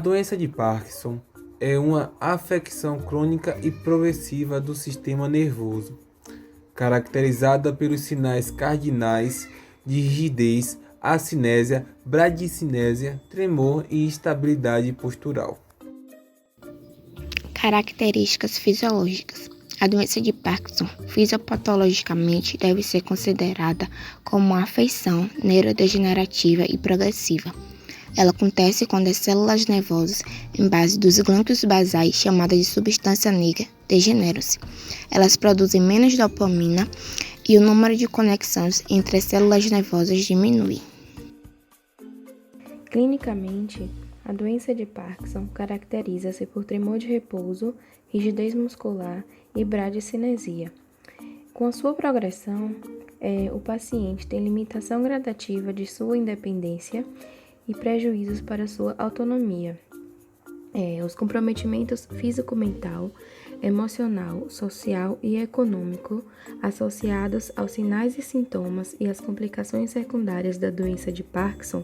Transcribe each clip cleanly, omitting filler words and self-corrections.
doença de Parkinson é uma afecção crônica e progressiva do sistema nervoso, caracterizada pelos sinais cardinais de rigidez, acinésia, bradicinésia, tremor e instabilidade postural. Características fisiológicas. A doença de Parkinson, fisiopatologicamente, deve ser considerada como uma afeição neurodegenerativa e progressiva. Ela acontece quando as células nervosas, em base dos glândulos basais, chamadas de substância negra, degeneram-se. Elas produzem menos dopamina e o número de conexões entre as células nervosas diminui. Clinicamente, a doença de Parkinson caracteriza-se por tremor de repouso, rigidez muscular e bradicinesia. Com a sua progressão, o paciente tem limitação gradativa de sua independência e prejuízos para sua autonomia. Os comprometimentos físico-mental, emocional, social e econômico associados aos sinais e sintomas e às complicações secundárias da doença de Parkinson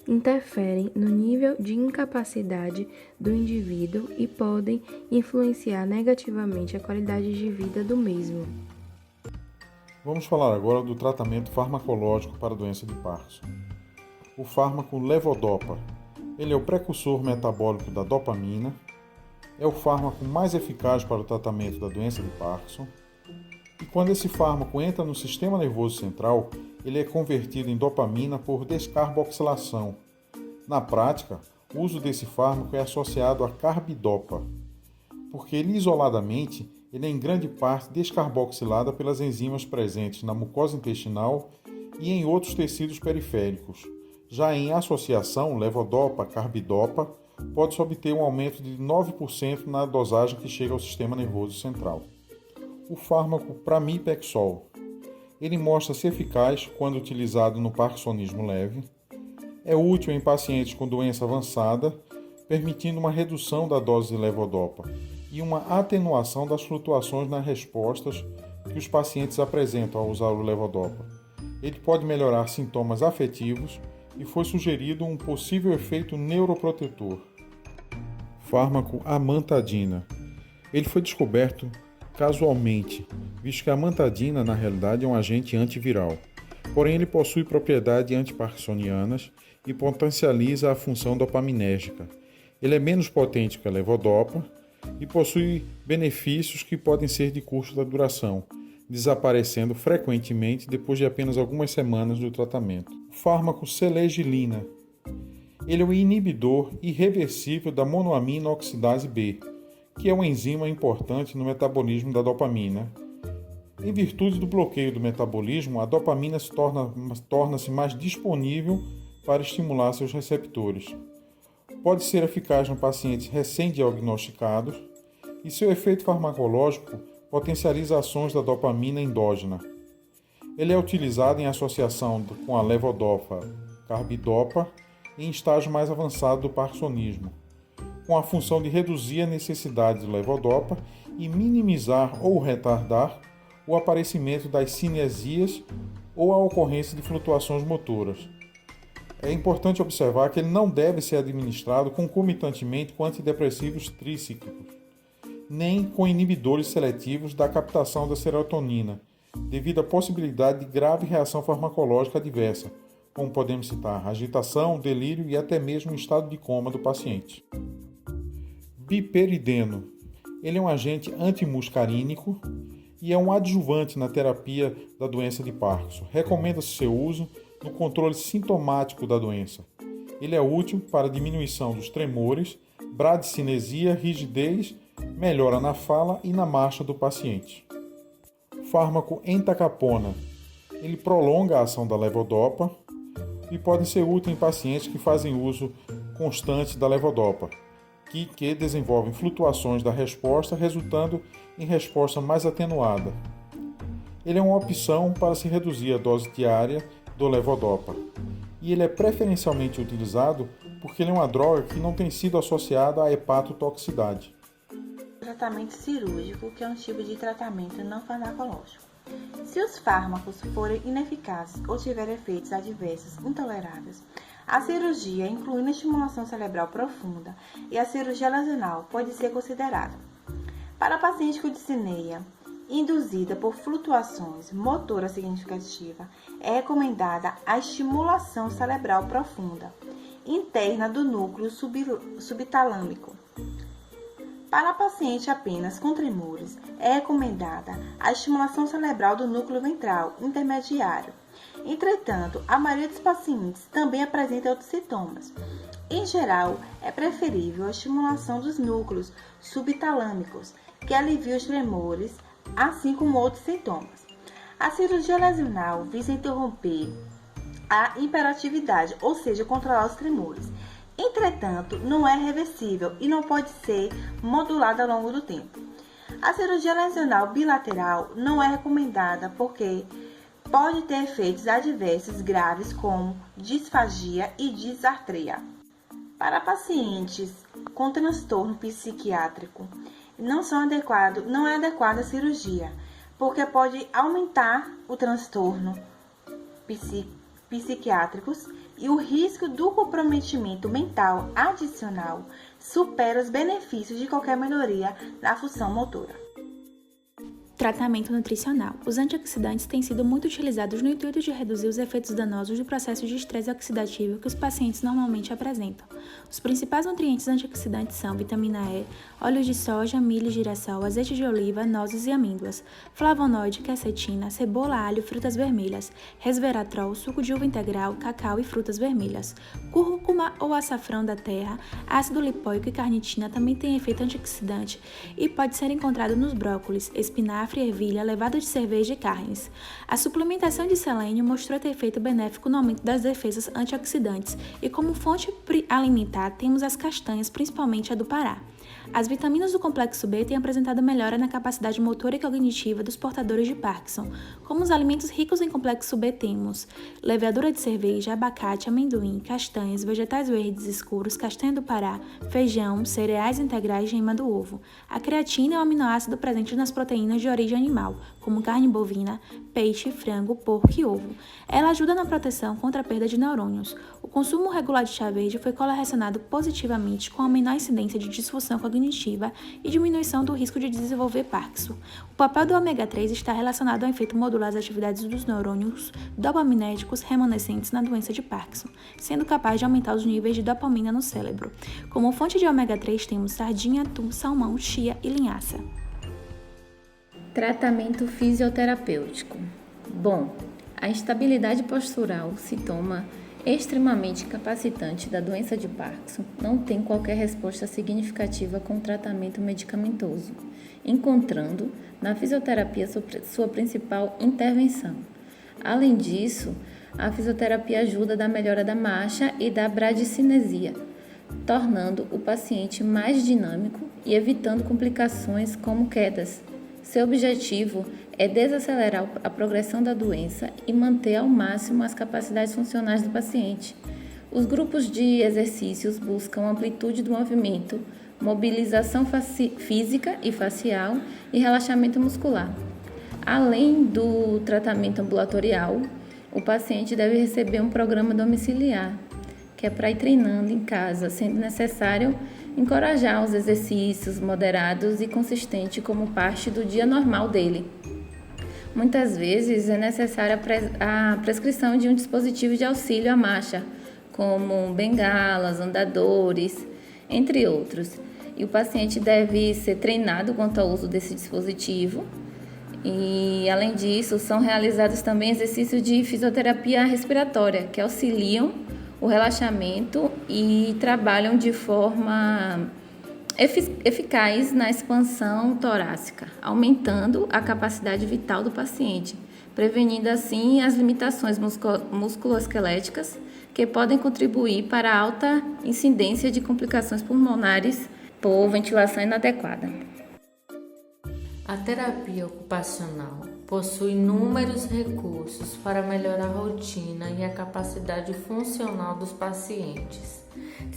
interferem no nível de incapacidade do indivíduo e podem influenciar negativamente a qualidade de vida do mesmo. Vamos falar agora do tratamento farmacológico para a doença de Parkinson. O fármaco levodopa. Ele é o precursor metabólico da dopamina, é o fármaco mais eficaz para o tratamento da doença de Parkinson, e quando esse fármaco entra no sistema nervoso central, ele é convertido em dopamina por descarboxilação. Na prática, o uso desse fármaco é associado a carbidopa, porque ele isoladamente ele é em grande parte descarboxilada pelas enzimas presentes na mucosa intestinal e em outros tecidos periféricos. Já em associação, levodopa-carbidopa, pode-se obter um aumento de 9% na dosagem que chega ao sistema nervoso central. O fármaco pramipexol. Ele mostra-se eficaz quando utilizado no parkinsonismo leve. É útil em pacientes com doença avançada, permitindo uma redução da dose de levodopa e uma atenuação das flutuações nas respostas que os pacientes apresentam ao usar o levodopa. Ele pode melhorar sintomas afetivos e foi sugerido um possível efeito neuroprotetor. Fármaco amantadina. Ele foi descoberto casualmente, visto que a amantadina na realidade é um agente antiviral. Porém, ele possui propriedades antiparkinsonianas e potencializa a função dopaminérgica. Ele é menos potente que a levodopa e possui benefícios que podem ser de curta duração, desaparecendo frequentemente depois de apenas algumas semanas do tratamento. O fármaco selegilina. Ele é o inibidor irreversível da monoamina oxidase B, que é uma enzima importante no metabolismo da dopamina. Em virtude do bloqueio do metabolismo, a dopamina torna-se mais disponível para estimular seus receptores. Pode ser eficaz em pacientes recém-diagnosticados e seu efeito farmacológico potencializa ações da dopamina endógena. Ele é utilizado em associação com a levodopa-carbidopa em estágio mais avançado do parkinsonismo, com a função de reduzir a necessidade de levodopa e minimizar ou retardar o aparecimento das cinesias ou a ocorrência de flutuações motoras. É importante observar que ele não deve ser administrado concomitantemente com antidepressivos tricíclicos, nem com inibidores seletivos da captação da serotonina, devido à possibilidade de grave reação farmacológica adversa, como podemos citar agitação, delírio e até mesmo estado de coma do paciente. Biperideno. Ele é um agente antimuscarínico e é um adjuvante na terapia da doença de Parkinson. Recomenda-se seu uso no controle sintomático da doença. Ele é útil para diminuição dos tremores, bradicinesia, rigidez, melhora na fala e na marcha do paciente. Fármaco entacapona. Ele prolonga a ação da levodopa e pode ser útil em pacientes que fazem uso constante da levodopa, que desenvolvem flutuações da resposta, resultando em resposta mais atenuada. Ele é uma opção para se reduzir a dose diária do levodopa, e ele é preferencialmente utilizado porque ele é uma droga que não tem sido associada à hepatotoxicidade. Tratamento cirúrgico, que é um tipo de tratamento não farmacológico. Se os fármacos forem ineficazes ou tiverem efeitos adversos intoleráveis, A cirurgia, incluindo a estimulação cerebral profunda e a cirurgia lesional, pode ser considerada. Para paciente com disneia induzida por flutuações motora significativa, é recomendada a estimulação cerebral profunda interna do núcleo subtalâmico. Para paciente apenas com tremores, é recomendada a estimulação cerebral do núcleo ventral intermediário. Entretanto, a maioria dos pacientes também apresenta outros sintomas. Em geral, é preferível a estimulação dos núcleos subtalâmicos, que alivia os tremores, assim como outros sintomas. A cirurgia lesional visa interromper a hiperatividade, ou seja, controlar os tremores. Entretanto, não é reversível e não pode ser modulada ao longo do tempo. A cirurgia lesional bilateral não é recomendada porque pode ter efeitos adversos graves como disfagia e disartria. Para pacientes com transtorno psiquiátrico, não é adequada a cirurgia, porque pode aumentar o transtorno psiquiátricos e o risco do comprometimento mental adicional supera os benefícios de qualquer melhoria na função motora. Tratamento nutricional. Os antioxidantes têm sido muito utilizados no intuito de reduzir os efeitos danosos do processo de estresse oxidativo que os pacientes normalmente apresentam. Os principais nutrientes antioxidantes são vitamina E, óleos de soja, milho, girassol, azeite de oliva, nozes e amêndoas, flavonoide, quercetina, cebola, alho, frutas vermelhas, resveratrol, suco de uva integral, cacau e frutas vermelhas. Cúrcuma ou açafrão da terra, ácido lipoico e carnitina também têm efeito antioxidante e pode ser encontrado nos brócolis, espinafre, ervilha, levado de cerveja e carnes. A suplementação de selênio mostrou ter efeito benéfico no aumento das defesas antioxidantes e como fonte alimentar temos as castanhas, principalmente a do Pará. As vitaminas do complexo B têm apresentado melhora na capacidade motora e cognitiva dos portadores de Parkinson. Como os alimentos ricos em complexo B temos levedura de cerveja, abacate, amendoim, castanhas, vegetais verdes escuros, castanha do Pará, feijão, cereais integrais e gema do ovo. A creatina é um aminoácido presente nas proteínas de origem animal, como carne bovina, peixe, frango, porco e ovo. Ela ajuda na proteção contra a perda de neurônios. O consumo regular de chá verde foi correlacionado positivamente com a menor incidência de disfunção cognitiva e diminuição do risco de desenvolver Parkinson. O papel do ômega 3 está relacionado ao efeito modular das atividades dos neurônios dopaminérgicos remanescentes na doença de Parkinson, sendo capaz de aumentar os níveis de dopamina no cérebro. Como fonte de ômega 3 temos sardinha, atum, salmão, chia e linhaça. Tratamento fisioterapêutico. Bom, a instabilidade postural, sintoma extremamente incapacitante da doença de Parkinson, não tem qualquer resposta significativa com tratamento medicamentoso, encontrando na fisioterapia sua principal intervenção. Além disso, a fisioterapia ajuda na melhora da marcha e da bradicinesia, tornando o paciente mais dinâmico e evitando complicações como quedas. Seu objetivo é desacelerar a progressão da doença e manter ao máximo as capacidades funcionais do paciente. Os grupos de exercícios buscam amplitude do movimento, mobilização física e facial e relaxamento muscular. Além do tratamento ambulatorial, o paciente deve receber um programa domiciliar, que é para ir treinando em casa, sendo necessário encorajar os exercícios moderados e consistentes como parte do dia normal dele. Muitas vezes é necessária a prescrição de um dispositivo de auxílio à marcha, como bengalas, andadores, entre outros. E o paciente deve ser treinado quanto ao uso desse dispositivo. E, além disso, são realizados também exercícios de fisioterapia respiratória, que auxiliam o relaxamento e trabalham de forma eficaz na expansão torácica, aumentando a capacidade vital do paciente, prevenindo assim as limitações musculoesqueléticas que podem contribuir para a alta incidência de complicações pulmonares por ventilação inadequada. A terapia ocupacional possui inúmeros recursos para melhorar a rotina e a capacidade funcional dos pacientes,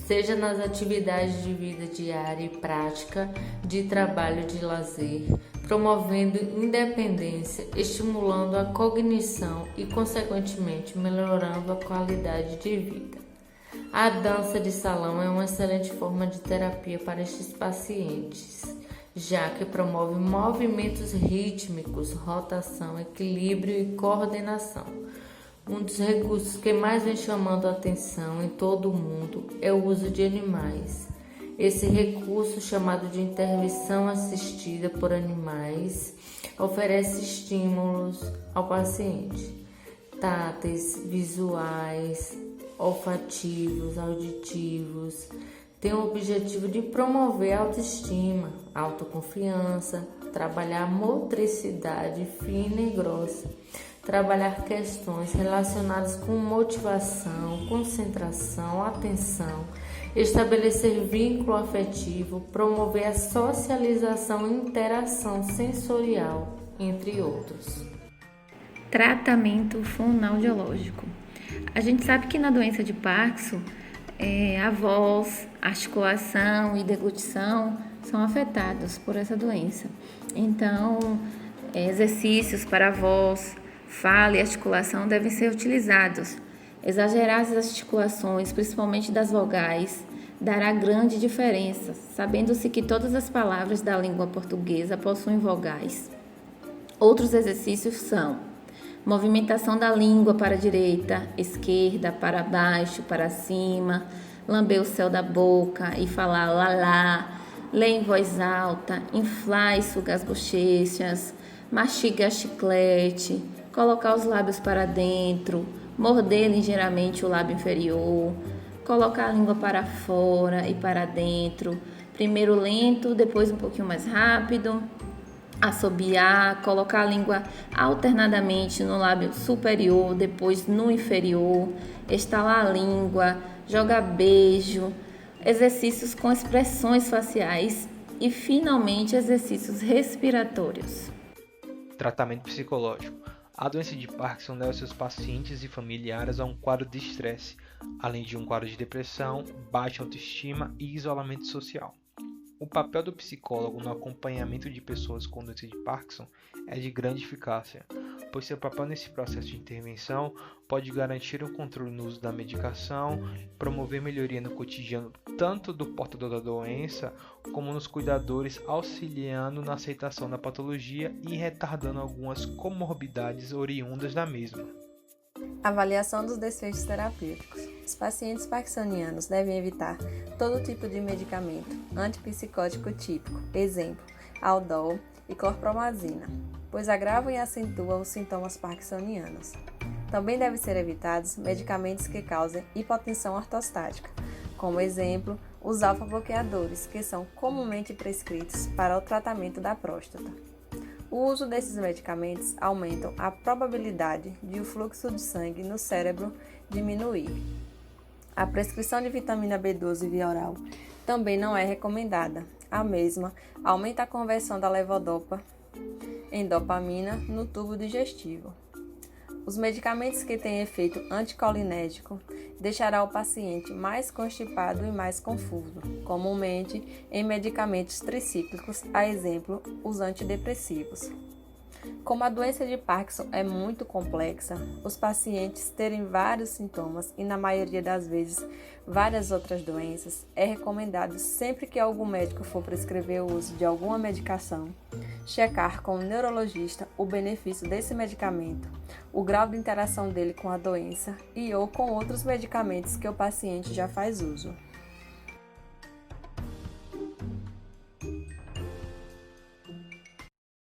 seja nas atividades de vida diária e prática de trabalho de lazer, promovendo independência, estimulando a cognição e, consequentemente, melhorando a qualidade de vida. A dança de salão é uma excelente forma de terapia para estes pacientes, já que promove movimentos rítmicos, rotação, equilíbrio e coordenação. Um dos recursos que mais vem chamando a atenção em todo o mundo é o uso de animais. Esse recurso, chamado de intervenção assistida por animais, oferece estímulos ao paciente, táteis, visuais, olfativos, auditivos. Tem o objetivo de promover a autoestima, autoconfiança, trabalhar a motricidade fina e grossa, trabalhar questões relacionadas com motivação, concentração, atenção, estabelecer vínculo afetivo, promover a socialização e interação sensorial, entre outros. Tratamento fonoaudiológico. A gente sabe que na doença de Parkinson, a voz, a articulação e deglutição são afetados por essa doença. Então, exercícios para a voz, fala e articulação devem ser utilizados. Exagerar as articulações, principalmente das vogais, dará grande diferença, sabendo-se que todas as palavras da língua portuguesa possuem vogais. Outros exercícios são movimentação da língua para a direita, esquerda, para baixo, para cima, lamber o céu da boca e falar lalá, ler em voz alta, inflar e sugar as bochechas, mastigar chiclete, colocar os lábios para dentro, morder ligeiramente o lábio inferior, colocar a língua para fora e para dentro, primeiro lento, depois um pouquinho mais rápido, assobiar, colocar a língua alternadamente no lábio superior, depois no inferior, estalar a língua, jogar beijo, exercícios com expressões faciais e, finalmente, exercícios respiratórios. Tratamento psicológico. A doença de Parkinson leva seus pacientes e familiares a um quadro de estresse, além de um quadro de depressão, baixa autoestima e isolamento social. O papel do psicólogo no acompanhamento de pessoas com doença de Parkinson é de grande eficácia, pois seu papel nesse processo de intervenção pode garantir o controle no uso da medicação, promover melhoria no cotidiano tanto do portador da doença como nos cuidadores, auxiliando na aceitação da patologia e retardando algumas comorbidades oriundas da mesma. Avaliação dos desfechos terapêuticos. Os pacientes parkinsonianos devem evitar todo tipo de medicamento antipsicótico típico, exemplo, Aldol e clorpromazina, pois agravam e acentuam os sintomas parkinsonianos. Também devem ser evitados medicamentos que causem hipotensão ortostática, como exemplo, os alfa-bloqueadores, que são comumente prescritos para o tratamento da próstata. O uso desses medicamentos aumentam a probabilidade de o fluxo de sangue no cérebro diminuir. A prescrição de vitamina B12 via oral também não é recomendada. A mesma aumenta a conversão da levodopa em dopamina no tubo digestivo. Os medicamentos que têm efeito anticolinérgico deixará o paciente mais constipado e mais confuso, comumente em medicamentos tricíclicos, a exemplo, os antidepressivos. Como a doença de Parkinson é muito complexa, os pacientes terem vários sintomas e, na maioria das vezes, várias outras doenças, é recomendado sempre que algum médico for prescrever o uso de alguma medicação, checar com o neurologista o benefício desse medicamento, o grau de interação dele com a doença e ou com outros medicamentos que o paciente já faz uso.